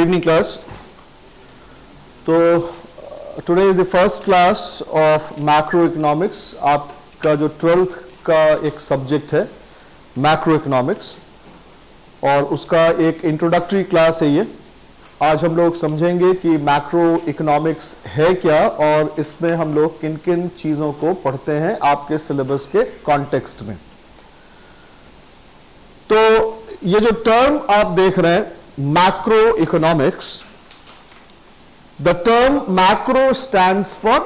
evening class. तो today is the first class of macroeconomics. आपका जो 12th का एक सब्जेक्ट है macroeconomics और उसका एक इंट्रोडक्टरी क्लास है ये. आज हम लोग समझेंगे कि मैक्रोइकोनॉमिक्स है क्या और इसमें हम लोग किन किन चीज़ों को पढ़ते हैं आपके सिलेबस के कॉन्टेक्स्ट में. तो ये जो टर्म आप देख रहे हैं macroeconomics, the term macro stands for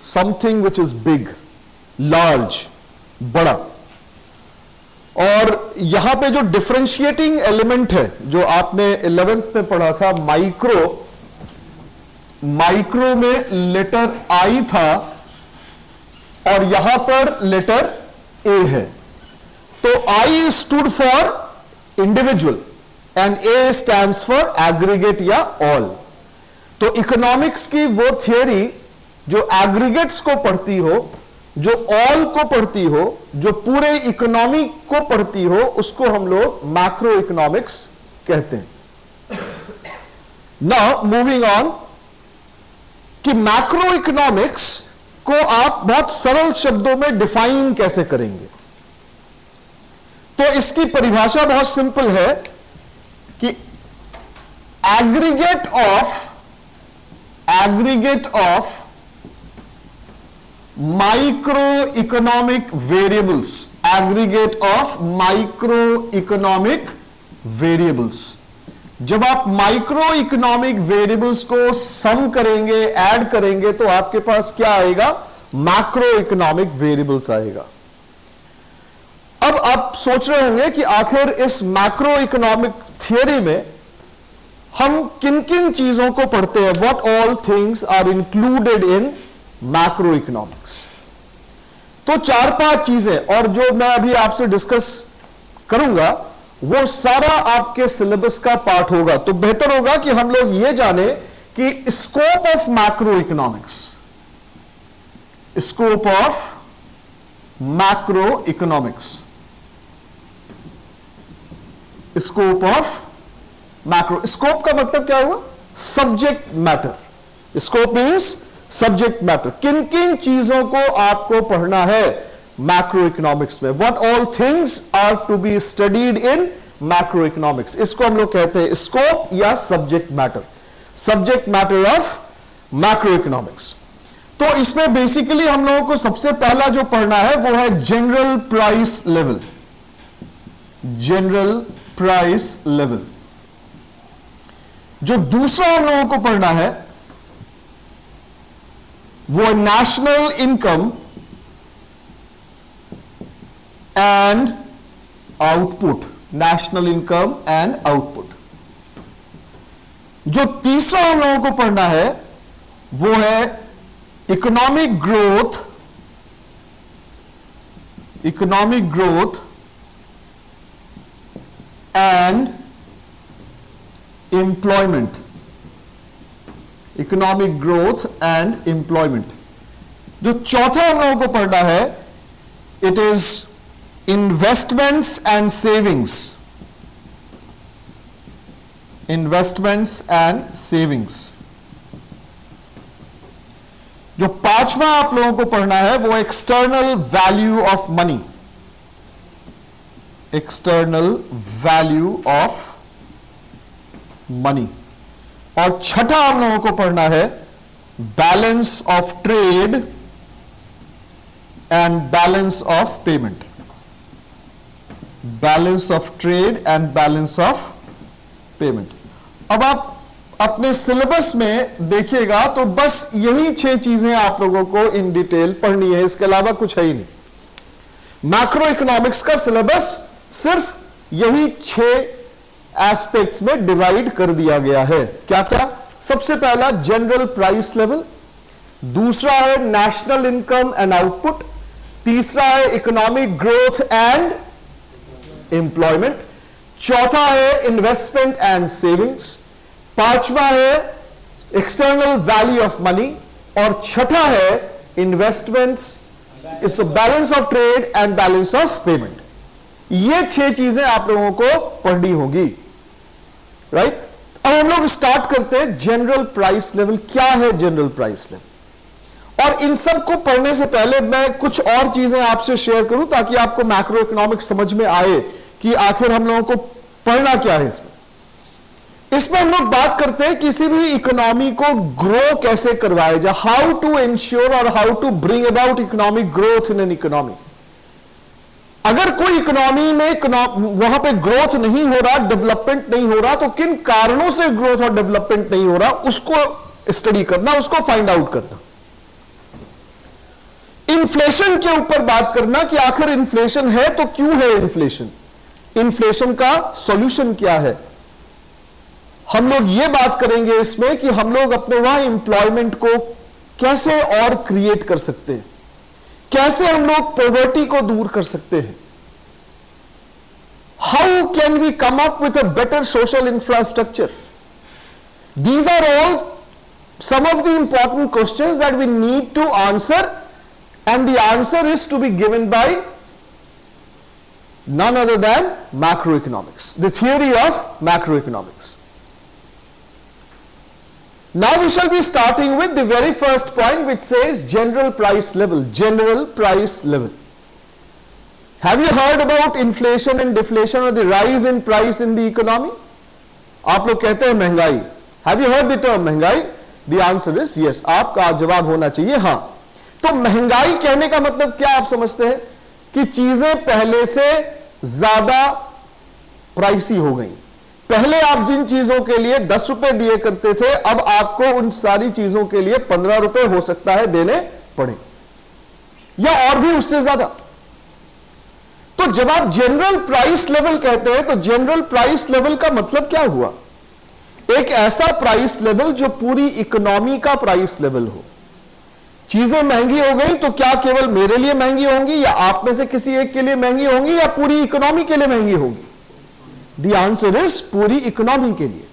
something which is big, large, बड़ा. और यहां पे जो डिफरेंशिएटिंग एलिमेंट है जो आपने 11th में पढ़ा था माइक्रो में लेटर आई था और यहां पर लेटर ए है. तो I stood for individual and A stands for aggregate या ऑल. तो इकोनॉमिक्स की वो थियरी जो एग्रीगेट्स को पढ़ती हो, जो ऑल को पढ़ती हो, जो पूरे इकोनॉमी को पढ़ती हो, उसको हम लोग मैक्रो इकोनॉमिक्स कहते हैं. नाउ मूविंग ऑन कि मैक्रो इकोनॉमिक्स को आप बहुत सरल शब्दों में डिफाइन कैसे करेंगे. तो इसकी परिभाषा बहुत सिंपल है कि aggregate of microeconomic variables, aggregate of microeconomic variables. जब आप माइक्रोइकोनॉमिक वेरिएबल्स को सम करेंगे, ऐड करेंगे, तो आपके पास क्या आएगा? मैक्रोइकोनॉमिक वेरिएबल्स आएगा. अब आप सोच रहे होंगे कि आखिर इस मैक्रोइकोनॉमिक थियरी में हम किन किन चीजों को पढ़ते हैं. What all things are included in macroeconomics. तो 4-5 चीजें, और जो मैं अभी आपसे डिस्कस करूंगा वो सारा आपके सिलेबस का पार्ट होगा. तो बेहतर होगा कि हम लोग ये जाने कि scope of macroeconomics, scope of macroeconomics, scope of macro. Scope का मतलब क्या हुआ? Subject matter. Scope means subject matter. किन किन चीजों को आपको पढ़ना है मैक्रो इकोनॉमिक्स में. What all things are to be studied in macro economics. इसको हम लोग कहते हैं स्कोप या subject matter. Subject matter of macro economics. तो इसमें बेसिकली हम लोगों को सबसे पहला जो पढ़ना है वो है general price level. General price level. जो दूसरा हम लोगों को पढ़ना है वो national income and output. National income and output. जो तीसरा हम लोगों को पढ़ना है वो है economic growth. Economic growth and employment. Economic growth and employment. जो चौथा हम लोगों को पढ़ना है it is investments and savings. Investments and savings. जो पांचवा आप लोगों को पढ़ना है वो external value of money. External value of money. और छठा हम लोगों को पढ़ना है balance of trade and balance of payment. Balance of trade and balance of payment. अब आप अपने सिलेबस में देखिएगा तो बस यही 6 चीजें आप लोगों को इन डिटेल पढ़नी है, इसके अलावा कुछ है ही नहीं. मैक्रो इकोनॉमिक्स का सिलेबस सिर्फ यही 6 एस्पेक्ट्स में डिवाइड कर दिया गया है. क्या क्या? सबसे पहला जनरल प्राइस लेवल. दूसरा है नेशनल इनकम एंड आउटपुट. तीसरा है इकोनॉमिक ग्रोथ एंड एम्प्लॉयमेंट. चौथा है इन्वेस्टमेंट एंड सेविंग्स. पांचवा है एक्सटर्नल वैल्यू ऑफ मनी. और छठा है investments, it's balance of trade and balance of payment. ये 6 चीजें आप लोगों को पढ़नी होगी. राइट? अब हम लोग स्टार्ट करते हैं जनरल प्राइस लेवल। क्या है जनरल प्राइस लेवल? और इन सब को पढ़ने से पहले मैं कुछ और चीजें आपसे शेयर करूं ताकि आपको मैक्रो इकोनॉमिक्स समझ में आए कि आखिर हम लोगों को पढ़ना क्या है इसमें हम लोग बात करते हैं किसी भी इकोनॉमी को ग्रो कैसे करवाया जाए, हाउ टू इंश्योर और how to bring about economic growth in an economy. अगर कोई इकोनॉमी में वहां पे ग्रोथ नहीं हो रहा, डेवलपमेंट नहीं हो रहा, तो किन कारणों से ग्रोथ और डेवलपमेंट नहीं हो रहा उसको स्टडी करना, उसको फाइंड आउट करना। इन्फ्लेशन के ऊपर बात करना कि आखिर इन्फ्लेशन है तो क्यों है इन्फ्लेशन, इन्फ्लेशन का सॉल्यूशन क्या है। हम लोग ये बात करेंगे इसमें कि हम लोग अपने वहां एम्प्लॉयमेंट को कैसे और क्रिएट कर सकते हैं, कैसे हम लोग पॉवर्टी को दूर कर सकते हैं, how can we come up with a better social infrastructure. These are all some of the important questions that we need to answer, and the answer is to be given by none other than macroeconomics, the theory of macroeconomics. Now we shall be starting with the very first point, which says general price level. General price level. Have you heard about inflation and deflation or the rise in price in the economy? आप लोग कहते हैं महंगाई. Have you heard the term महंगाई? The answer is yes. आपका जवाब होना चाहिए हाँ. तो महंगाई कहने का मतलब क्या आप समझते हैं? कि चीजें पहले से ज्यादा प्राइसी हो गई. पहले आप जिन चीजों के लिए 10 रुपए दिए करते थे, अब आपको उन सारी चीजों के लिए 15 रुपए हो सकता है देने पड़े, या और भी उससे ज्यादा. तो जब आप जनरल प्राइस लेवल कहते हैं, तो जनरल प्राइस लेवल का मतलब क्या हुआ? एक ऐसा प्राइस लेवल जो पूरी इकोनॉमी का प्राइस लेवल हो. चीजें महंगी हो गई तो क्या केवल मेरे लिए महंगी होंगी, या आप में से किसी एक के लिए महंगी होंगी, या पूरी इकोनॉमी के लिए महंगी होंगी? द आंसर इज पूरी इकोनॉमी के लिए.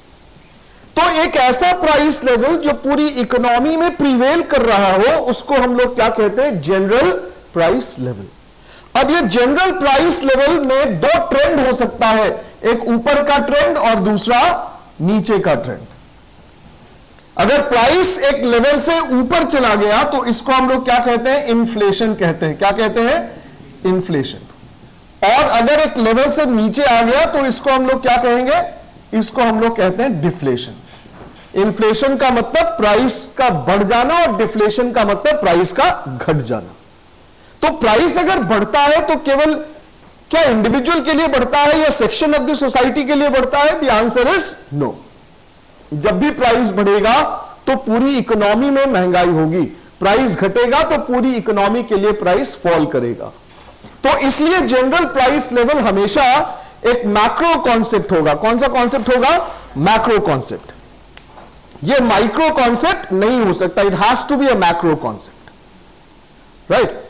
तो एक ऐसा प्राइस लेवल जो पूरी इकोनॉमी में प्रिवेल कर रहा हो, उसको हम लोग क्या कहते हैं? General price level. अब ये जनरल प्राइस लेवल में दो ट्रेंड हो सकता है, एक ऊपर का ट्रेंड और दूसरा नीचे का ट्रेंड. अगर प्राइस एक लेवल से ऊपर चला गया तो इसको हम लोग क्या कहते हैं? इन्फ्लेशन कहते हैं. क्या कहते हैं? इन्फ्लेशन. और अगर एक लेवल से नीचे आ गया तो इसको हम लोग क्या कहेंगे? इसको हम लोग कहते हैं डिफ्लेशन. इन्फ्लेशन का मतलब प्राइस का बढ़ जाना और डिफ्लेशन का मतलब प्राइस का घट जाना. तो प्राइस अगर बढ़ता है तो केवल क्या इंडिविजुअल के लिए बढ़ता है या सेक्शन ऑफ द सोसाइटी के लिए बढ़ता है? The answer is no. जब भी प्राइस बढ़ेगा तो पूरी इकोनॉमी में महंगाई होगी, प्राइस घटेगा तो पूरी इकोनॉमी के लिए प्राइस फॉल करेगा. तो इसलिए जनरल प्राइस लेवल हमेशा एक मैक्रो कॉन्सेप्ट होगा. कौन सा कॉन्सेप्ट होगा? Macro concept. ये माइक्रो कॉन्सेप्ट नहीं हो सकता. It has to be a macro concept, right?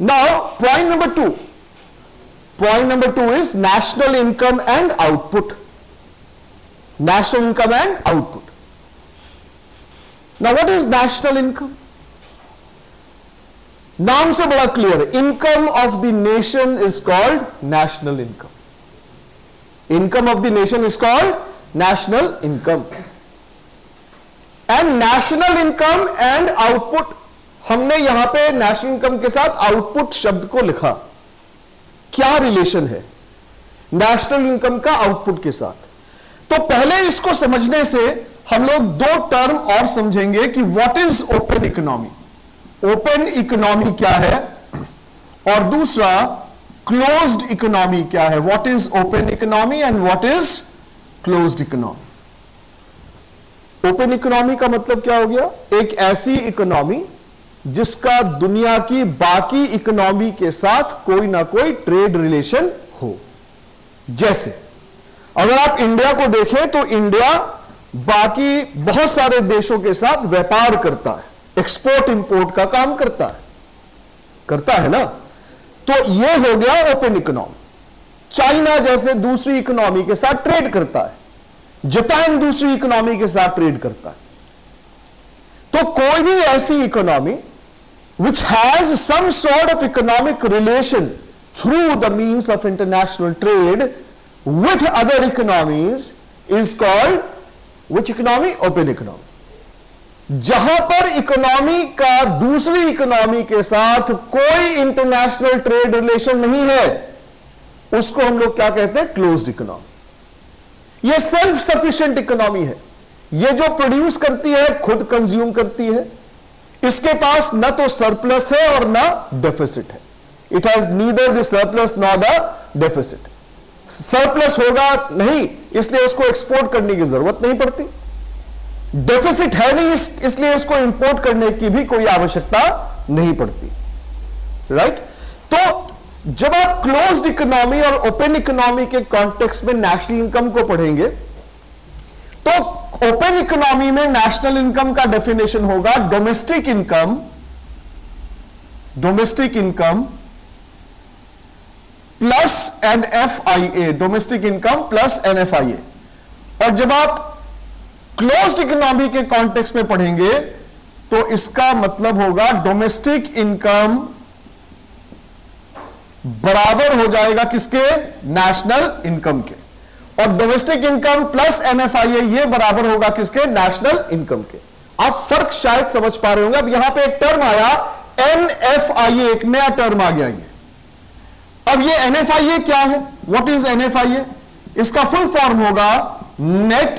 Now, point number 2. Point number 2 is national income and output. National income and output. Now, what is national income? नाम से बड़ा clear है. Income of the nation is called national income. Income of the nation is called national income. And national income and output, हमने यहां पे national income के साथ output शब्द को लिखा. क्या रिलेशन है नेशनल इनकम का आउटपुट के साथ? तो पहले इसको समझने से हम लोग दो टर्म और समझेंगे कि what is open economy. Open economy क्या है, और दूसरा क्लोज्ड इकोनॉमी क्या है. What is open economy and what is closed economy. Open economy का मतलब क्या हो गया? एक ऐसी इकोनॉमी जिसका दुनिया की बाकी इकोनॉमी के साथ कोई ना कोई ट्रेड रिलेशन हो. जैसे अगर आप इंडिया को देखें तो इंडिया बाकी बहुत सारे देशों के साथ व्यापार करता है, एक्सपोर्ट इंपोर्ट का काम करता है ना. तो यह हो गया ओपन इकोनॉमी. चाइना जैसे दूसरी इकोनॉमी के साथ ट्रेड करता है, जापान दूसरी इकोनॉमी के साथ ट्रेड करता है. तो कोई भी ऐसी economy which has some sort of economic relation through the means of international trade with other economies is called which economy? Open economy. जहां पर इकोनॉमी का दूसरी इकोनॉमी के साथ कोई इंटरनेशनल ट्रेड रिलेशन नहीं है, उसको हम लोग क्या कहते हैं? Closed economy. यह सेल्फ सफिशिएंट इकोनॉमी है। यह जो प्रोड्यूस करती है खुद कंज्यूम करती है, इसके पास न तो सरप्लस है और न डेफिसिट है। It has neither the surplus nor the deficit. Surplus होगा नहीं, इसलिए उसको एक्सपोर्ट करने की जरूरत नहीं पड़ती। डेफिसिट है नहीं, इसलिए इसको इंपोर्ट करने की भी कोई आवश्यकता नहीं पड़ती। राइट? तो जब आप क्लोज्ड इकोनॉमी और ओपन इकोनॉमी के कॉन्टेक्स्ट में नेशनल इनकम को पढ़ेंगे, तो ओपन इकोनॉमी में नेशनल इनकम का डेफिनेशन होगा domestic income plus NFIA, domestic income plus NFIA। और जब आप क्लोज्ड इकोनॉमी के कॉन्टेक्स्ट में पढ़ेंगे तो इसका मतलब होगा डोमेस्टिक इनकम बराबर हो जाएगा किसके? नेशनल इनकम के। और डोमेस्टिक इनकम प्लस NFIA ये बराबर होगा किसके? नेशनल इनकम के। आप फर्क शायद समझ पा रहे होंगे। अब यहां पे एक टर्म आया NFIA, एक नया टर्म आ गया। ये अब ये NFIA क्या है? What is NFIA? इसका फुल फॉर्म होगा net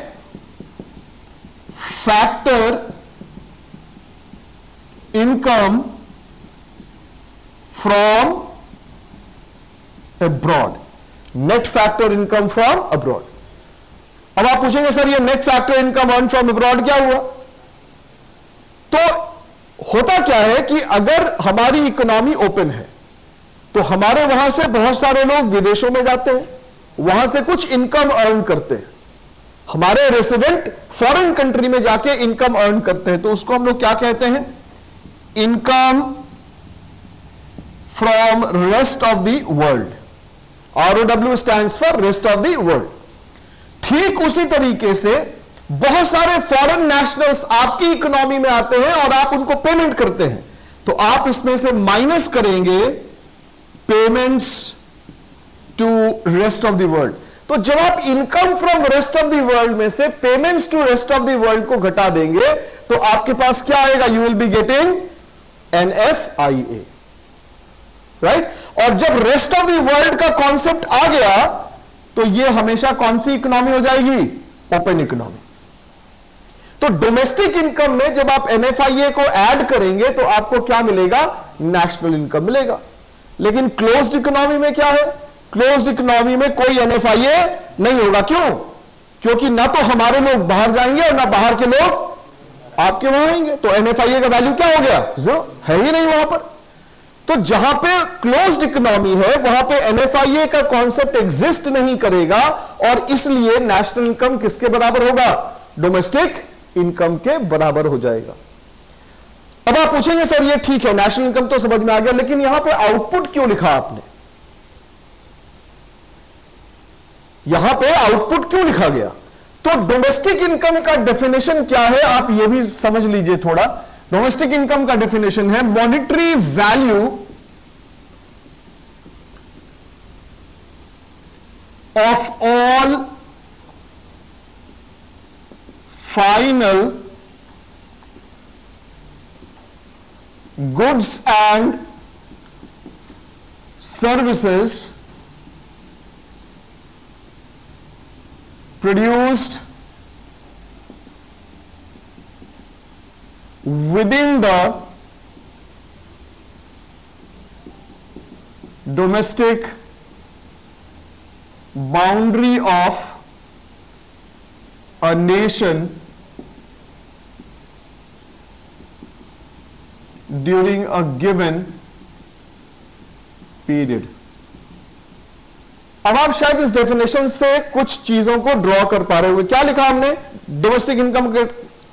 factor income from abroad. Net factor income from abroad. अब आप पूछेंगे सर ये net factor income earn from abroad क्या हुआ? तो होता क्या है कि अगर हमारी इकोनॉमी ओपन है तो हमारे वहां से बहुत सारे लोग विदेशों में जाते हैं, वहां से कुछ इनकम अर्न करते हैं। हमारे रेसिडेंट फॉरेन कंट्री में जाके इनकम अर्न करते हैं, तो उसको हम लोग क्या कहते हैं? Income from rest of the world. ROW stands for rest of the world. ठीक उसी तरीके से बहुत सारे फॉरेन नेशनल्स आपकी इकोनॉमी में आते हैं और आप उनको पेमेंट करते हैं, तो आप इसमें से माइनस करेंगे payments to rest of the world. तो जब आप income from rest of the world में से payments to rest of the world को घटा देंगे तो आपके पास क्या आएगा? You will be getting NFIA। Right? और जब रेस्ट ऑफ द वर्ल्ड का कॉन्सेप्ट आ गया तो यह हमेशा कौन सी इकोनॉमी हो जाएगी? Open economy. तो डोमेस्टिक इनकम में जब आप NFIA को ऐड करेंगे तो आपको क्या मिलेगा? नेशनल इनकम मिलेगा। लेकिन क्लोज्ड इकोनॉमी में क्या है? क्लोज्ड इकोनॉमी में कोई NFIA नहीं होगा। क्यों? क्योंकि ना तो हमारे लोग बाहर जाएंगे और ना बाहर के लोग आपके वहां आएंगे, तो NFIA का वैल्यू क्या हो गया? जीरो, है ही नहीं वहां पर। तो जहां पे क्लोज्ड इकोनॉमी है वहां पे NFIA का कॉन्सेप्ट एग्जिस्ट नहीं करेगा और इसलिए नेशनल इनकम किसके बराबर होगा? डोमेस्टिक इनकम के बराबर हो जाएगा। अब आप पूछेंगे सर ये ठीक है, नेशनल इनकम तो समझ में आ गया, लेकिन यहां पे आउटपुट क्यों लिखा आपने? यहां पे आउटपुट क्यों लिखा गया? तो डोमेस्टिक इनकम का डेफिनेशन क्या है आप ये भी समझ लीजिए थोड़ा। डोमेस्टिक इनकम का डेफिनेशन है monetary value of all final goods and services produced within the domestic boundary of a nation during a given period। अब आप शायद इस डेफिनेशन से कुछ चीजों को ड्रॉ कर पा रहे होंगे। क्या लिखा हमने डोमेस्टिक इनकम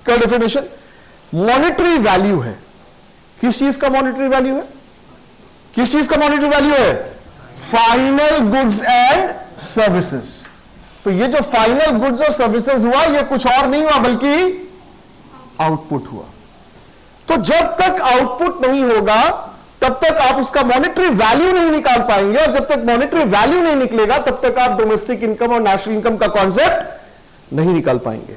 का डेफिनेशन? मॉनेटरी वैल्यू है। किस चीज का मॉनेटरी वैल्यू है? किस चीज का मॉनेटरी वैल्यू है? Final goods and services. तो ये जो फाइनल गुड्स और सर्विसेज हुआ ये कुछ और नहीं हुआ बल्कि आउटपुट हुआ। तो जब तक आउटपुट नहीं होगा तब तक आप उसका मॉनेटरी वैल्यू नहीं निकाल पाएंगे, और जब तक मॉनेटरी वैल्यू नहीं निकलेगा तब तक आप डोमेस्टिक इनकम और नेशनल इनकम का कॉन्सेप्ट नहीं निकाल पाएंगे।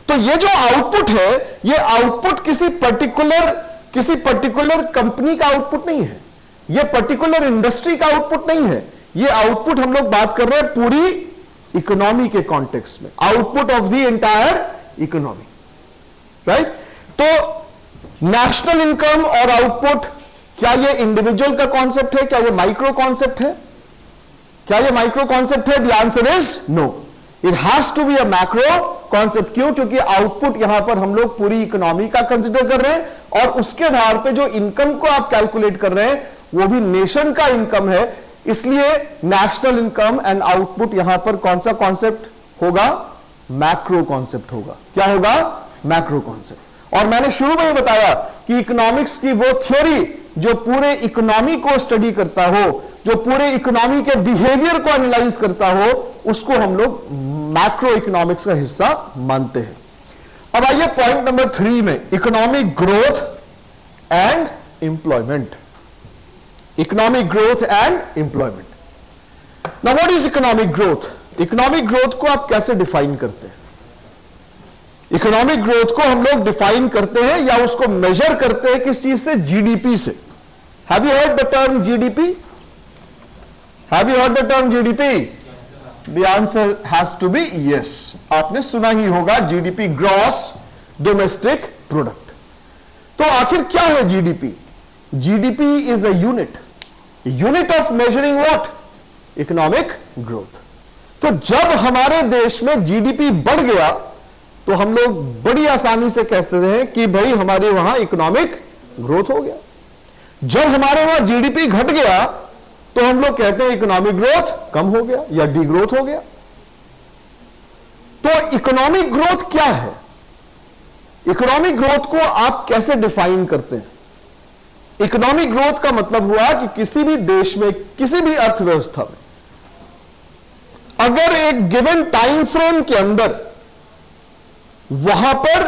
तो ये जो आउटपुट है, ये आउटपुट किसी पर्टिकुलर कंपनी का आउटपुट नहीं है, ये पर्टिकुलर इंडस्ट्री का आउटपुट नहीं है, ये आउटपुट हम लोग बात कर रहे हैं पूरी इकोनॉमी के कॉन्टेक्स्ट में, output of the entire economy, right. तो नेशनल इनकम और आउटपुट, क्या ये इंडिविजुअल का कॉन्सेप्ट है, क्या ये माइक्रो कॉन्सेप्ट है, क्या ये माइक्रो कॉन्सेप्ट है? The answer is no, it has to be a macro concept. क्यों? क्योंकि आउटपुट यहां पर हम लोग पूरी इकोनॉमी का कंसिडर कर रहे हैं, और उसके आधार पे जो इनकम को आप कैलकुलेट कर रहे हैं वो भी नेशन का इनकम है, इसलिए नेशनल इनकम एंड आउटपुट यहां पर कौन सा कॉन्सेप्ट होगा? मैक्रो कॉन्सेप्ट होगा। क्या होगा? Macro concept. और मैंने शुरू में ही बताया कि इकोनॉमिक्स की वो थ्योरी जो पूरे इकोनॉमी को स्टडी करता हो, जो पूरे इकोनॉमी के बिहेवियर को एनालाइज करता हो, उसको हम लोग मैक्रो इकोनॉमिक्स का हिस्सा मानते हैं। अब आइए पॉइंट नंबर 3 में, economic growth and employment. Economic growth and employment. Now what is economic growth? Economic growth को आप कैसे डिफाइन करते हैं? इकोनॉमिक ग्रोथ को हम लोग डिफाइन करते हैं या उसको मेजर करते हैं किस चीज से? जीडीपी से। Have you heard the term GDP? Have you heard the term GDP? The answer has to be yes. आपने सुना ही होगा जीडीपी, ग्रॉस डोमेस्टिक प्रोडक्ट। तो आखिर क्या है GDP? GDP is a unit of measuring what? Economic growth. तो जब हमारे देश में जीडीपी बढ़ गया तो हम लोग बड़ी आसानी से कह सकते हैं कि भाई हमारे वहां इकोनॉमिक ग्रोथ हो गया। जब हमारे वहां जीडीपी घट गया तो हम लोग कहते हैं इकोनॉमिक ग्रोथ कम हो गया या डी ग्रोथ हो गया। तो इकोनॉमिक ग्रोथ क्या है? इकोनॉमिक ग्रोथ को आप कैसे डिफाइन करते हैं? इकोनॉमिक ग्रोथ का मतलब हुआ कि किसी भी देश में, किसी भी अर्थव्यवस्था में अगर एक गिवन टाइम फ्रेम के अंदर वहां पर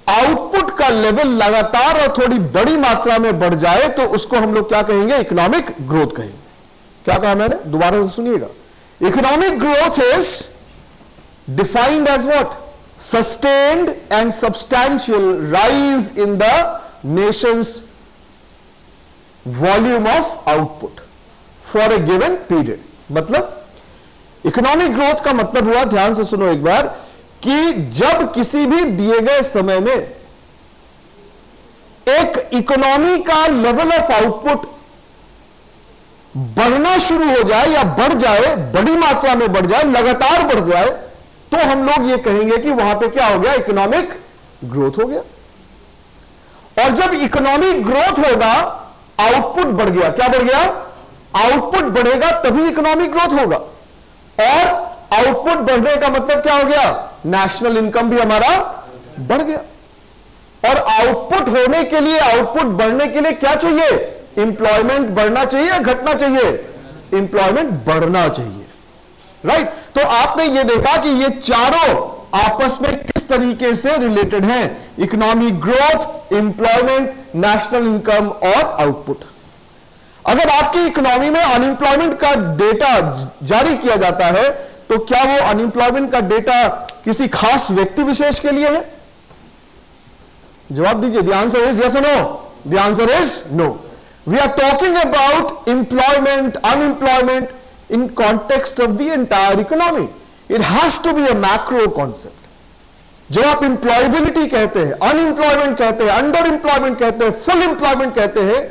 आउटपुट का लेवल लगातार और थोड़ी बड़ी मात्रा में बढ़ जाए तो उसको हम लोग क्या कहेंगे? इकोनॉमिक ग्रोथ कहेंगे। क्या कहा मैंने? दोबारा से सुनिएगा। Economic growth is defined as what? Sustained and substantial rise in the nation's volume of output for a given period. मतलब इकोनॉमिक ग्रोथ का मतलब हुआ, ध्यान से सुनो एक बार, कि जब किसी भी दिए गए समय में एक इकोनॉमी का लेवल ऑफ आउटपुट बढ़ना शुरू हो जाए या बढ़ जाए, बड़ी मात्रा में बढ़ जाए, लगातार बढ़ जाए, तो हम लोग ये कहेंगे कि वहां पे क्या हो गया? इकोनॉमिक ग्रोथ हो गया। और जब इकोनॉमिक ग्रोथ होगा, आउटपुट बढ़ गया। क्या बढ़ गया? आउटपुट बढ़ेगा तभी इकोनॉमिक ग्रोथ होगा। और आउटपुट बढ़ने का मतलब क्या हो गया? नेशनल इनकम भी हमारा बढ़ गया। और आउटपुट होने के लिए, आउटपुट बढ़ने के लिए क्या चाहिए? इंप्लॉयमेंट बढ़ना चाहिए या घटना चाहिए? इंप्लॉयमेंट बढ़ना चाहिए, राइट। तो आपने ये देखा कि ये चारों आपस में किस तरीके से रिलेटेड हैं? Economic growth, employment, national income और आउटपुट। अगर आपकी इकोनॉमी में अनएम्प्लॉयमेंट का डेटा जारी किया जाता है तो क्या वो अनएम्प्लॉयमेंट का डेटा किसी खास व्यक्ति विशेष के लिए है? जवाब दीजिए। द आंसर इज यस और no? The answer is no. We are talking about employment, unemployment in context of the entire economy. It has to be a macro concept. जब आप एम्प्लॉयबिलिटी कहते हैं, अनएम्प्लॉयमेंट कहते हैं, अंडर एम्प्लॉयमेंट कहते हैं, full employment कहते हैं,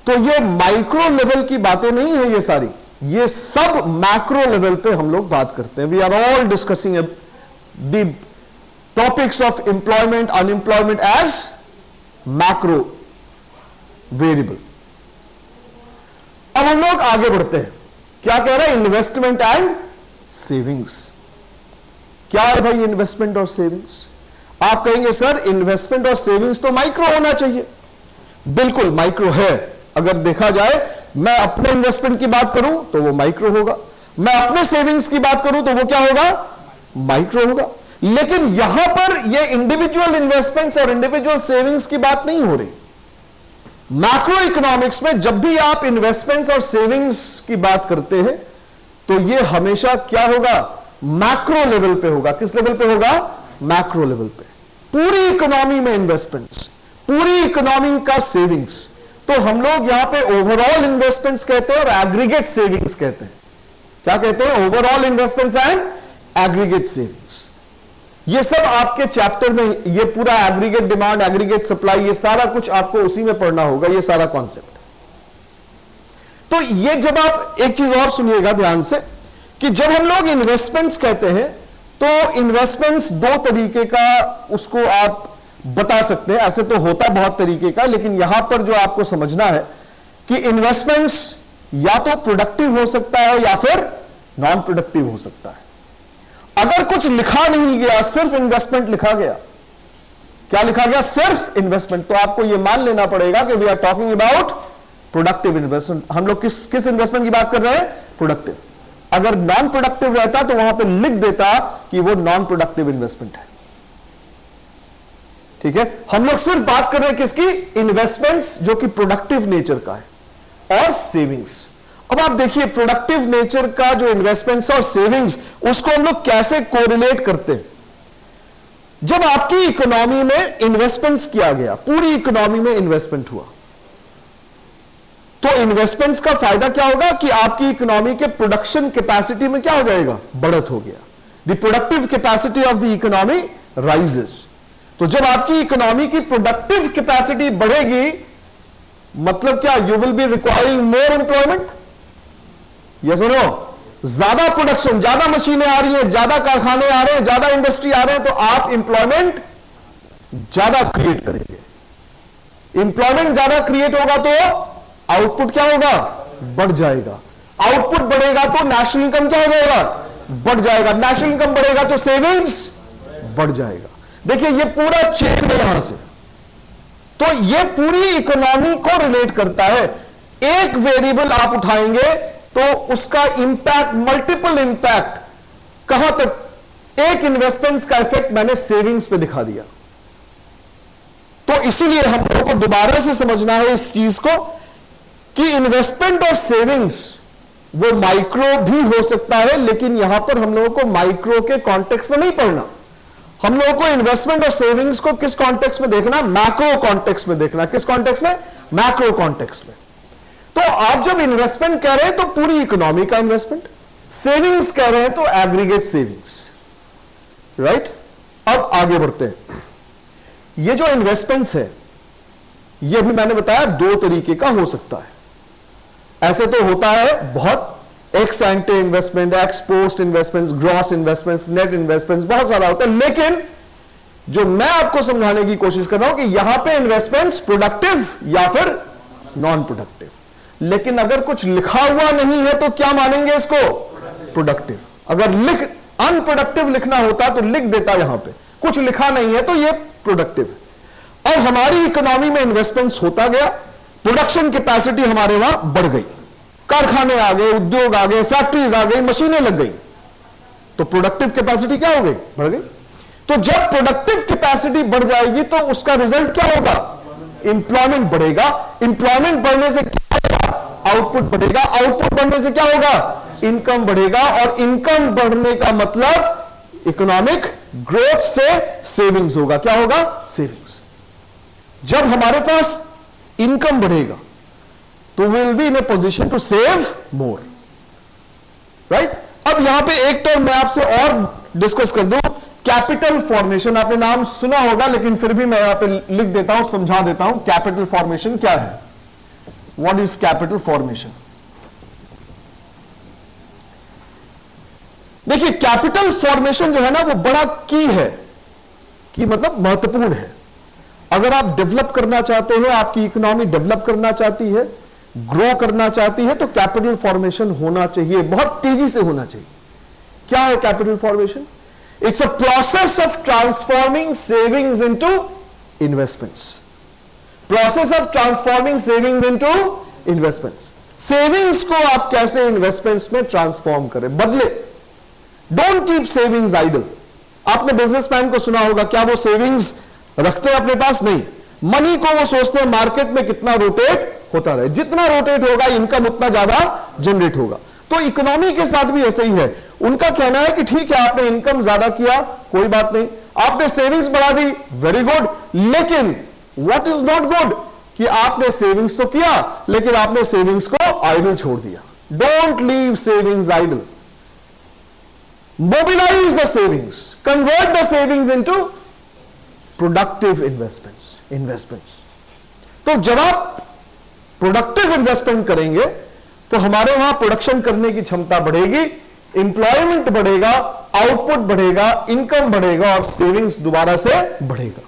तो ये माइक्रो लेवल की बातें नहीं है, ये सारी, ये सब मैक्रो लेवल पे हम लोग बात करते हैं। We are all discussing the topics of employment, unemployment as macro variable. अब हम लोग आगे बढ़ते हैं। क्या कह रहा है? Investment and savings. क्या है भाई इन्वेस्टमेंट और सेविंग्स? आप कहेंगे सर इन्वेस्टमेंट और सेविंग्स तो माइक्रो होना चाहिए। बिल्कुल माइक्रो है। अगर देखा जाए, मैं अपने इन्वेस्टमेंट की बात करूं तो वो माइक्रो होगा, मैं अपने सेविंग्स की बात करूं तो वो क्या होगा? माइक्रो होगा। लेकिन यहां पर ये इंडिविजुअल इन्वेस्टमेंट्स और इंडिविजुअल सेविंग्स की बात नहीं हो रही। मैक्रो इकोनॉमिक्स में जब भी आप इन्वेस्टमेंट्स और सेविंग्स की बात करते हैं तो ये हमेशा क्या होगा? मैक्रो लेवल पे होगा। किस लेवल पे होगा? मैक्रो लेवल पे। पूरी इकोनॉमी में इन्वेस्टमेंट्स, पूरी इकोनॉमी का सेविंग्स। तो हम लोग यहां पे ओवरऑल इन्वेस्टमेंट्स कहते हैं और एग्रीगेट सेविंग्स कहते हैं। क्या कहते हैं? Overall investments and aggregate savings. ये सब आपके चैप्टर में, ये पूरा एग्रीगेट डिमांड, एग्रीगेट सप्लाई, ये सारा कुछ आपको उसी में पढ़ना होगा, ये सारा कॉन्सेप्ट। तो ये जब आप एक चीज और सुनिएगा ध्यान से, कि जब हम लोग इन्वेस्टमेंट्स कहते हैं तो इन्वेस्टमेंट्स दो तरीके का उसको आप बता सकते हैं। ऐसे तो होता है बहुत तरीके का, लेकिन यहां पर जो आपको समझना है कि इन्वेस्टमेंट्स या तो प्रोडक्टिव हो सकता है या फिर नॉन प्रोडक्टिव हो सकता है। अगर कुछ लिखा नहीं गया, सिर्फ इन्वेस्टमेंट लिखा गया, क्या लिखा गया? सिर्फ इन्वेस्टमेंट, तो आपको यह मान लेना पड़ेगा कि we are talking about productive investment. हम लोग किस इन्वेस्टमेंट की बात कर रहे हैं? प्रोडक्टिव। अगर नॉन प्रोडक्टिव रहता तो वहां पे लिख देता कि वो नॉन प्रोडक्टिव इन्वेस्टमेंट है। ठीक है, हम लोग सिर्फ बात कर रहे हैं किसकी? इन्वेस्टमेंट्स जो कि प्रोडक्टिव नेचर का है, और सेविंग्स। अब आप देखिए प्रोडक्टिव नेचर का जो इन्वेस्टमेंट्स और सेविंग्स, उसको हम लोग कैसे कोरिलेट करते हैं। जब आपकी इकोनॉमी में इन्वेस्टमेंट्स किया गया, पूरी इकोनॉमी में इन्वेस्टमेंट हुआ, तो इन्वेस्टमेंट्स का फायदा क्या होगा कि आपकी इकोनॉमी के प्रोडक्शन कैपेसिटी में क्या हो जाएगा? बढ़त हो गया। The productive capacity of the economy rises. तो जब आपकी इकोनॉमी की प्रोडक्टिव कैपेसिटी बढ़ेगी, मतलब क्या? You will be requiring more employment. Yes और नो? ज्यादा प्रोडक्शन, ज्यादा मशीनें आ रही हैं, ज्यादा कारखाने आ रहे हैं, ज्यादा इंडस्ट्री आ रहे हैं, तो आप इंप्लॉयमेंट ज्यादा क्रिएट करेंगे। इंप्लॉयमेंट ज्यादा क्रिएट होगा तो आउटपुट क्या होगा? बढ़ जाएगा। आउटपुट बढ़ेगा तो नेशनल इनकम क्या हो जाएगा? बढ़ जाएगा। नेशनल इनकम बढ़ेगा तो सेविंग्स बढ़ जाएगा। देखिए ये पूरा चेन है यहां से, तो ये पूरी इकोनॉमी को रिलेट करता है। एक वेरिएबल आप उठाएंगे तो उसका इंपैक्ट, मल्टीपल इंपैक्ट, कहां तक? एक इन्वेस्टमेंट्स का इफेक्ट मैंने सेविंग्स पे दिखा दिया। तो इसीलिए हम लोगों को दोबारा से समझना है इस चीज को कि इन्वेस्टमेंट और सेविंग्स वो माइक्रो भी हो सकता है, लेकिन यहां पर हम लोगों को माइक्रो के कॉन्टेक्स्ट में नहीं पढ़ना। हम लोगों को इन्वेस्टमेंट और सेविंग्स को किस कॉन्टेक्स्ट में देखना? मैक्रो कॉन्टेक्स्ट में देखना। किस कॉन्टेक्स्ट में? मैक्रो कॉन्टेक्स्ट में। तो आप जब इन्वेस्टमेंट कह रहे हैं तो पूरी इकोनॉमी का इन्वेस्टमेंट, सेविंग्स कह रहे हैं तो एग्रीगेट सेविंग्स, राइट? अब आगे बढ़ते हैं। ये जो इन्वेस्टमेंट्स है, ये भी मैंने बताया दो तरीके का हो सकता है। ऐसे तो होता है बहुत, x एंटे investment, x post investments, gross investments, net investments, बहुत सारा होता है। लेकिन जो मैं आपको समझाने की कोशिश कर रहा हूं कि यहां पे इन्वेस्टमेंट्स प्रोडक्टिव या फिर नॉन प्रोडक्टिव। लेकिन अगर कुछ लिखा हुआ नहीं है तो क्या मानेंगे इसको? प्रोडक्टिव। अगर अनप्रोडक्टिव लिखना होता तो लिख देता, यहां पे कुछ लिखा नहीं है तो ये प्रोडक्टिव है। और हमारी इकोनॉमी में इन्वेस्टमेंट्स होता गया, प्रोडक्शन कैपेसिटी हमारे वहां बढ़ गई, कारखाने आ गए, उद्योग आ गए, फैक्ट्रीज आ गई, मशीनें लग गई, तो प्रोडक्टिव कैपेसिटी क्या हो गई? बढ़ गई। तो जब प्रोडक्टिव कैपेसिटी बढ़ जाएगी तो उसका रिजल्ट क्या होगा? इंप्लॉयमेंट बढ़ेगा। इंप्लॉयमेंट बढ़ने से क्या होगा? आउटपुट बढ़ेगा। आउटपुट बढ़ने से क्या होगा? इनकम बढ़ेगा। और इनकम बढ़ने का मतलब इकोनॉमिक ग्रोथ से सेविंग्स होगा। क्या होगा? सेविंग्स। जब हमारे पास इनकम बढ़ेगा तो we will be in a position to save more, right? अब यहां पे एक टर्म मैं आपसे और डिस्कस कर दूं, कैपिटल फॉर्मेशन। आपने नाम सुना होगा, लेकिन फिर भी मैं यहां पे लिख देता हूं, समझा देता हूं कैपिटल फॉर्मेशन क्या है। What is capital formation? देखिए कैपिटल फॉर्मेशन जो है ना वो बड़ा की है, कि मतलब महत्वपूर्ण है। अगर आप डेवलप करना चाहते हैं, आपकी इकोनॉमी डेवलप करना चाहती है, ग्रो करना चाहती है, तो कैपिटल फॉर्मेशन होना चाहिए, बहुत तेजी से होना चाहिए। क्या है capital formation? It's a process of transforming savings into investments. Process of transforming savings into investments. Savings को आप कैसे इन्वेस्टमेंट्स में ट्रांसफॉर्म करें, बदले। Don't keep savings idle. आपने बिजनेसमैन को सुना होगा, क्या वो सेविंग्स रखते हैं अपने पास? नहीं। मनी को वो सोचते हैं मार्केट में कितना रोटेट होता रहे, जितना रोटेट होगा इनकम उतना ज्यादा जनरेट होगा। तो इकोनॉमी के साथ भी ऐसे ही है। उनका कहना है कि ठीक है, आपने इनकम ज्यादा किया, कोई बात नहीं, आपने सेविंग्स बढ़ा दी, वेरी गुड, लेकिन व्हाट इज नॉट गुड कि आपने सेविंग्स तो किया लेकिन आपने सेविंग्स को आइडल छोड़ दिया. Don't leave savings idle. Mobilize the savings, convert the savings into productive investments. तो जब आप प्रोडक्टिव इन्वेस्टमेंट करेंगे तो हमारे वहां प्रोडक्शन करने की क्षमता बढ़ेगी, एम्प्लॉयमेंट बढ़ेगा, आउटपुट बढ़ेगा, इनकम बढ़ेगा और सेविंग्स दोबारा से बढ़ेगा.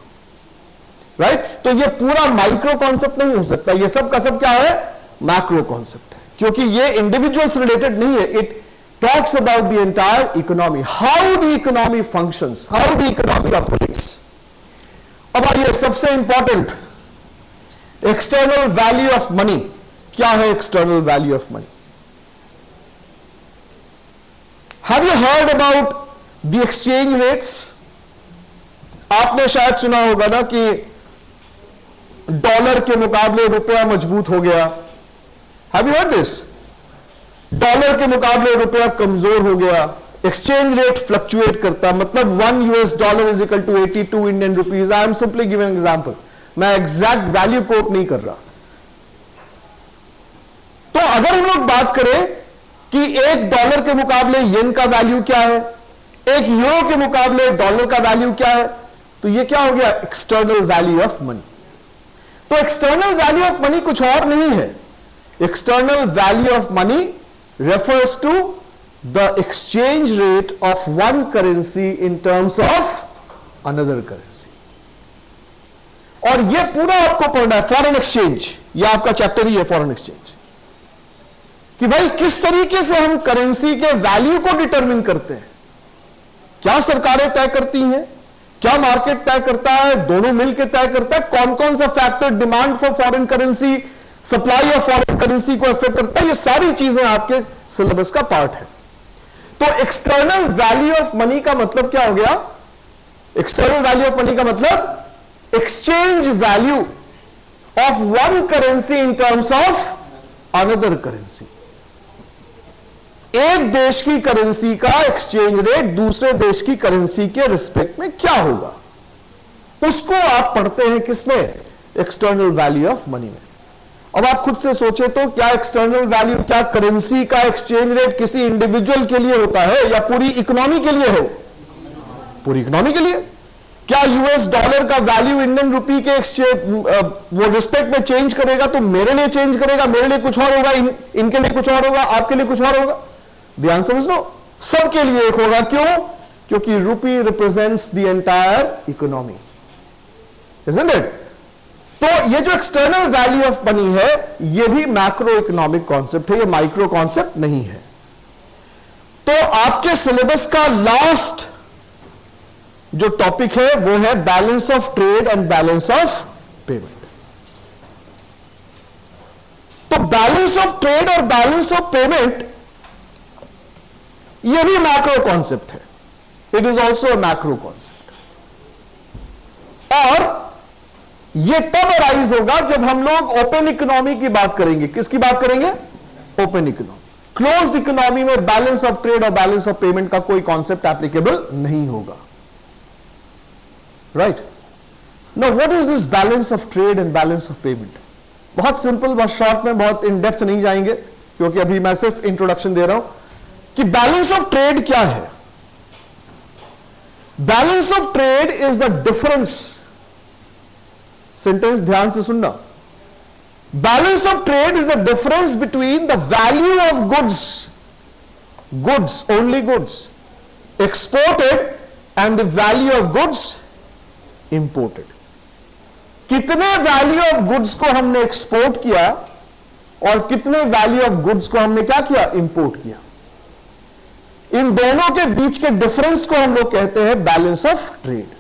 राइट? तो ये पूरा माइक्रो कॉन्सेप्ट नहीं हो सकता, ये सब का सब क्या है? मैक्रो कॉन्सेप्ट है, क्योंकि ये इंडिविजुअल्स रिलेटेड नहीं है. It talks about the entire economy, how the economy functions, how the economy operates. अब आइए सबसे important, external value of money. क्या है external value of money? Have you heard about the exchange rates? आपने शायद सुना होगा ना कि डॉलर के मुकाबले रुपया मजबूत हो गया. Have you heard this? Dollar के मुकाबले रुपया कमजोर हो गया, एक्सचेंज रेट फ्लक्चुएट करता, मतलब $1 is equal to 82 Indian rupees. I am simply giving example, मैं एग्जैक्ट वैल्यू कोट नहीं कर रहा. तो अगर हम लोग बात करें कि $1 के मुकाबले येन का वैल्यू क्या है, €1 के मुकाबले डॉलर का वैल्यू क्या है, तो ये क्या हो गया? External value of money. तो एक्सटर्नल वैल्यू ऑफ मनी कुछ और नहीं है. External value of money refers to the exchange rate of one currency in terms of another currency. और ये पूरा आपको पढ़ना है फॉरेन एक्सचेंज, ये आपका चैप्टर ही है फॉरेन एक्सचेंज, कि भाई किस तरीके से हम करेंसी के वैल्यू को डिटरमिन करते हैं. क्या सरकारें तय करती हैं, क्या मार्केट तय करता है, दोनों मिलकर तय करता है, कौन कौन सा factor demand for foreign currency, supply of foreign currency को इफेक्ट करता है. ये सारी चीजें आपके सिलेबस का पार्ट है. तो एक्सटर्नल वैल्यू ऑफ मनी का मतलब क्या हो गया? एक्सटर्नल वैल्यू ऑफ मनी का मतलब exchange value of one currency in terms of another currency. एक देश की करेंसी का एक्सचेंज रेट दूसरे देश की करेंसी के रिस्पेक्ट में क्या होगा, उसको आप पढ़ते हैं किसमें? एक्सटर्नल वैल्यू ऑफ मनी में. अब आप खुद से सोचे तो क्या एक्सटर्नल वैल्यू, क्या करेंसी का एक्सचेंज रेट किसी इंडिविजुअल के लिए होता है या पूरी इकोनॉमी के लिए हो? पूरी इकोनॉमी के लिए. क्या यूएस डॉलर का वैल्यू इंडियन रुपी के वो रिस्पेक्ट में चेंज करेगा तो मेरे लिए चेंज करेगा, मेरे लिए कुछ और होगा, इनके लिए कुछ और होगा, आपके लिए कुछ और होगा? The answer is no. सबके लिए एक होगा. क्यों? क्योंकि rupee represents the entire economy, isn't it? तो ये जो एक्सटर्नल वैल्यू ऑफ मनी है ये भी मैक्रो इकोनॉमिक कॉन्सेप्ट है, ये माइक्रो कॉन्सेप्ट नहीं है. तो आपके सिलेबस का लास्ट जो टॉपिक है वो है balance of trade and balance of payment. तो बैलेंस ऑफ ट्रेड और बैलेंस ऑफ पेमेंट ये भी मैक्रो कॉन्सेप्ट है. It is also a macro concept. और ये तब अराइज होगा जब हम लोग ओपन इकोनॉमी की बात करेंगे. किसकी बात करेंगे? Open economy. क्लोज्ड इकोनॉमी में बैलेंस ऑफ ट्रेड और बैलेंस ऑफ पेमेंट का कोई कॉन्सेप्ट एप्लीकेबल नहीं होगा. Right? Now what is this balance of trade and balance of payment? बहुत सिंपल, बहुत शॉर्ट में, बहुत इन डेप्थ नहीं जाएंगे क्योंकि अभी मैं सिर्फ इंट्रोडक्शन दे रहा हूं कि बैलेंस ऑफ ट्रेड क्या है. Balance of trade is the difference. Sentence ध्यान से सुनना. Balance of trade is the difference between the value of goods only goods exported and the value of goods imported. कितने value of goods को हमने export किया और कितने value of goods को हमने क्या किया? इंपोर्ट किया. इन दोनों के बीच के डिफरेंस को हम लोग कहते हैं बैलेंस ऑफ ट्रेड.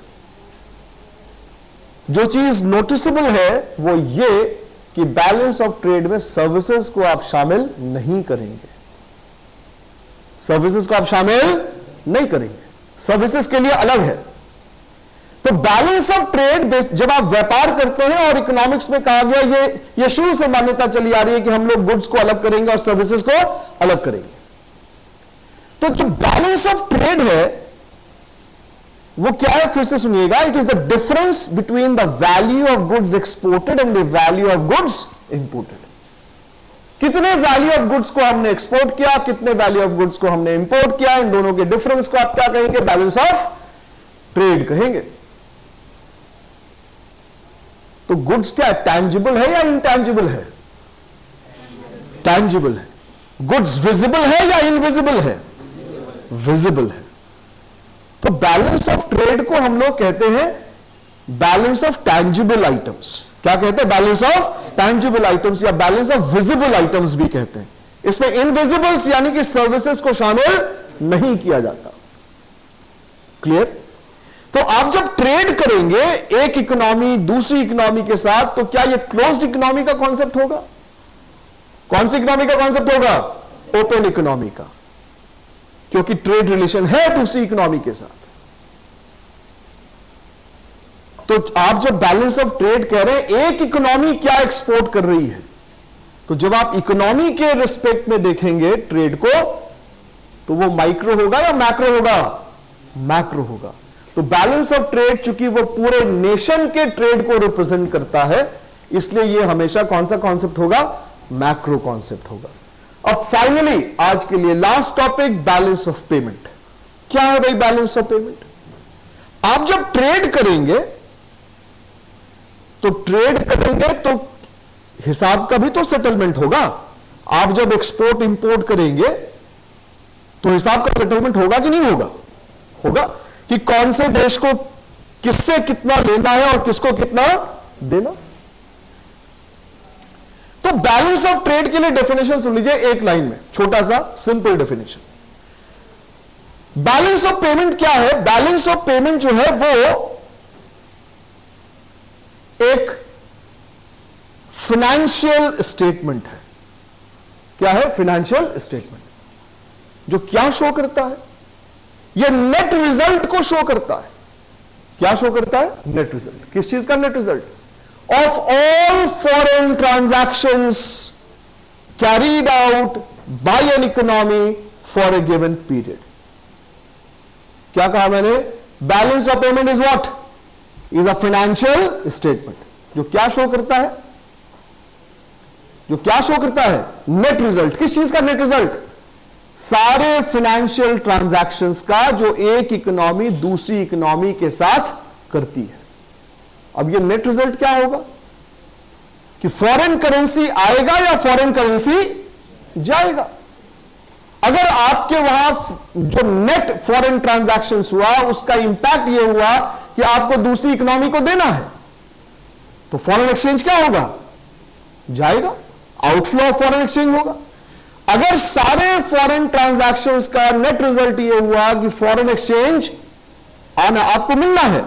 जो चीज नोटिसेबल है वो ये कि बैलेंस ऑफ ट्रेड में सर्विसेज को आप शामिल नहीं करेंगे. सर्विसेज को आप शामिल नहीं करेंगे, सर्विसेज के लिए अलग है. तो बैलेंस ऑफ ट्रेड जब आप व्यापार करते हैं, और इकोनॉमिक्स में कहा गया ये शुरू से मान्यता चली आ रही है कि हम लोग गुड्स को अलग करेंगे और सर्विसेज को अलग करेंगे. तो जो बैलेंस ऑफ ट्रेड है वो क्या है, फिर से सुनिएगा, it is the difference between the value of goods exported and the value of goods imported. कितने वैल्यू ऑफ गुड्स को हमने एक्सपोर्ट किया, कितने वैल्यू ऑफ गुड्स को हमने इंपोर्ट किया, इन दोनों के डिफरेंस को आप क्या कहेंगे, बैलेंस ऑफ ट्रेड कहेंगे। तो गुड्स क्या टैंजिबल है या इनटैंजिबल है? टैंजिबल है। गुड्स विजिबल है या इनविजिबल है? विजिबल है। तो बैलेंस ऑफ ट्रेड को हम लोग कहते हैं बैलेंस ऑफ टैंजिबल आइटम्स। क्या कहते हैं? बैलेंस ऑफ टैंजिबल आइटम्स या बैलेंस ऑफ विजिबल आइटम्स भी कहते हैं। इसमें इनविजिबल्स यानी कि सर्विसेज को शामिल नहीं किया जाता। क्लियर? तो आप जब ट्रेड करेंगे एक इकोनॉमी दूसरी इकोनॉमी के साथ, तो क्या यह क्लोज्ड इकोनॉमी का कॉन्सेप्ट होगा? कौन सी इकोनॉमी का कॉन्सेप्ट होगा? ओपन इकोनॉमी का, क्योंकि ट्रेड रिलेशन है दूसरी इकोनॉमी के साथ। तो आप जब बैलेंस ऑफ ट्रेड कह रहे हैं एक इकोनॉमी क्या एक्सपोर्ट कर रही है, तो जब आप इकोनॉमी के रिस्पेक्ट में देखेंगे ट्रेड को, तो वो माइक्रो होगा या मैक्रो होगा? मैक्रो होगा। तो बैलेंस ऑफ ट्रेड चूंकि वो पूरे नेशन के ट्रेड को रिप्रेजेंट करता है, इसलिए ये हमेशा कौन सा कॉन्सेप्ट होगा? मैक्रो कॉन्सेप्ट होगा। अब फाइनली आज के लिए last topic, balance of payment. क्या है भाई बैलेंस ऑफ पेमेंट? आप जब ट्रेड करेंगे तो हिसाब का भी तो सेटलमेंट होगा। आप जब एक्सपोर्ट इंपोर्ट करेंगे तो हिसाब का सेटलमेंट होगा कि नहीं होगा? होगा, कि कौन से देश को किससे कितना लेना है और किसको कितना देना। तो बैलेंस ऑफ ट्रेड के लिए डेफिनेशन सुन लीजिए एक लाइन में, छोटा सा simple definition. Balance of payment क्या है? बैलेंस ऑफ पेमेंट जो है वो एक फाइनेंशियल स्टेटमेंट है। क्या है? फाइनेंशियल स्टेटमेंट, जो क्या शो करता है? यह नेट रिजल्ट को शो करता है। क्या शो करता है? Net result. किस चीज का net result? Of all foreign transactions carried out by an economy for a given period. क्या कहा मैंने? Balance of payment is what? Is a financial statement. जो क्या शो करता है? जो क्या शो करता है? Net result. किस चीज का नेट रिजल्ट? सारे फाइनेंशियल ट्रांजैक्शंस का जो एक इकोनॉमी दूसरी इकोनॉमी के साथ करती है। अब ये नेट रिजल्ट क्या होगा? कि फॉरेन करेंसी आएगा या फॉरेन करेंसी जाएगा। अगर आपके वहां जो नेट फॉरेन ट्रांजैक्शंस हुआ उसका इंपैक्ट यह हुआ कि आपको दूसरी इकोनॉमी को देना है, तो फॉरेन एक्सचेंज क्या होगा? जाएगा, आउटफ्लो ऑफ फॉरेन एक्सचेंज होगा। अगर सारे फॉरेन ट्रांजैक्शंस का नेट रिजल्ट यह हुआ कि फॉरेन एक्सचेंज आना आपको मिलना है,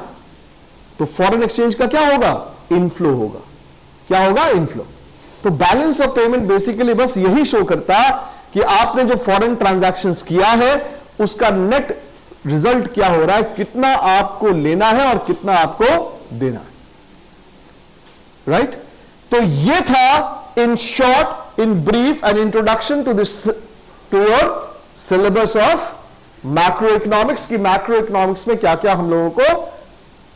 तो फॉरेन एक्सचेंज का क्या होगा? इनफ्लो होगा। क्या होगा? इनफ्लो। तो बैलेंस ऑफ पेमेंट बेसिकली बस यही शो करता कि आपने जो फॉरेन ट्रांजैक्शंस किया है उसका नेट रिजल्ट क्या हो रहा है, कितना आपको लेना है और कितना आपको देना है। राइट? तो ये था in short, in brief, an introduction to this, to your syllabus of macroeconomics की macroeconomics में क्या क्या हम लोगों को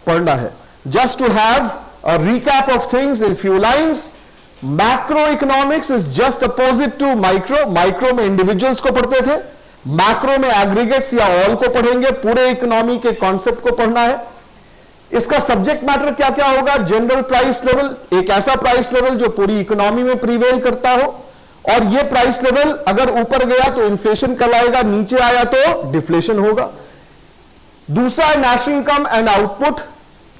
पढ़ना है। Just to have a recap of things in few lines, macroeconomics is just opposite to micro. Micro में individuals को पढ़ते थे, macro में aggregates या all को पढ़ेंगे, पूरे इकोनॉमी के कॉन्सेप्ट को पढ़ना है। इसका सब्जेक्ट मैटर क्या क्या होगा? जनरल प्राइस लेवल, एक ऐसा प्राइस लेवल जो पूरी इकोनॉमी में प्रीवेल करता हो, और ये प्राइस लेवल अगर ऊपर गया तो इन्फ्लेशन कहलाएगा, नीचे आया तो डिफ्लेशन होगा। दूसरा है national income and output.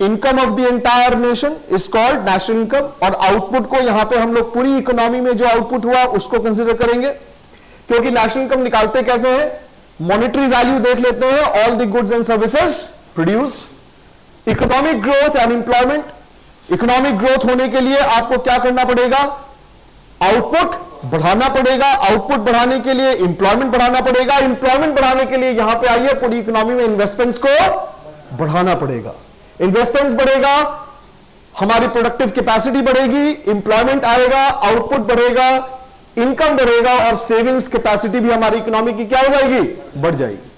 Income of the entire nation is called national income, और आउटपुट को यहां पे हम लोग पूरी इकोनॉमी में जो आउटपुट हुआ उसको कंसिडर करेंगे, क्योंकि नेशनल इनकम निकालते कैसे हैं? मॉनेटरी वैल्यू देख लेते हैं, all the goods and services produced. Economic growth and employment. Economic growth होने के लिए आपको क्या करना पड़ेगा? आउटपुट बढ़ाना पड़ेगा। आउटपुट बढ़ाने के लिए एम्प्लॉयमेंट बढ़ाना पड़ेगा। एम्प्लॉयमेंट बढ़ाने के लिए यहां पे आइए, पूरी इकोनॉमी में इन्वेस्टमेंट्स को बढ़ाना पड़ेगा। इन्वेस्टमेंट्स बढ़ेगा, हमारी प्रोडक्टिव कैपेसिटी बढ़ेगी, एम्प्लॉयमेंट आएगा, आउटपुट बढ़ेगा, इनकम बढ़ेगा और सेविंग्स कैपेसिटी भी हमारी इकोनॉमी की क्या हो जाएगी, बढ़ जाएगी।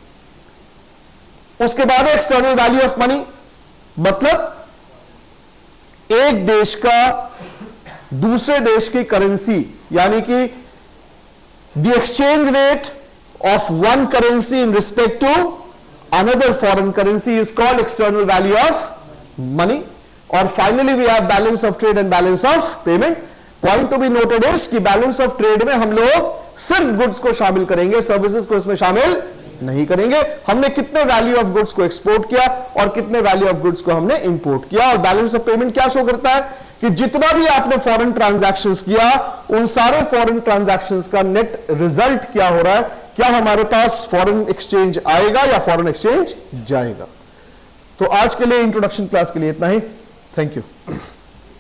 उसके बाद एक्सटर्नल वैल्यू ऑफ मनी, मतलब एक देश का दूसरे देश की करेंसी, यानी कि the exchange rate of one currency in respect to another foreign currency is called external value of money. और finally we have balance of trade and balance of payment. Point to be noted is कि balance of trade में हम लोग सिर्फ goods को शामिल करेंगे, services को इसमें शामिल नहीं करेंगे। हमने कितने वैल्यू ऑफ गुड्स को एक्सपोर्ट किया और कितने वैल्यू ऑफ गुड्स को हमने इंपोर्ट किया। और बैलेंस ऑफ पेमेंट क्या शो करता है कि जितना भी आपने फॉरेन ट्रांजैक्शंस किया, उन सारे फॉरेन ट्रांजैक्शंस का नेट रिजल्ट क्या हो रहा है, क्या हमारे पास फॉरेन एक्सचेंज आएगा या फॉरेन एक्सचेंज जाएगा। तो आज के लिए इंट्रोडक्शन क्लास के लिए इतना ही। Thank you.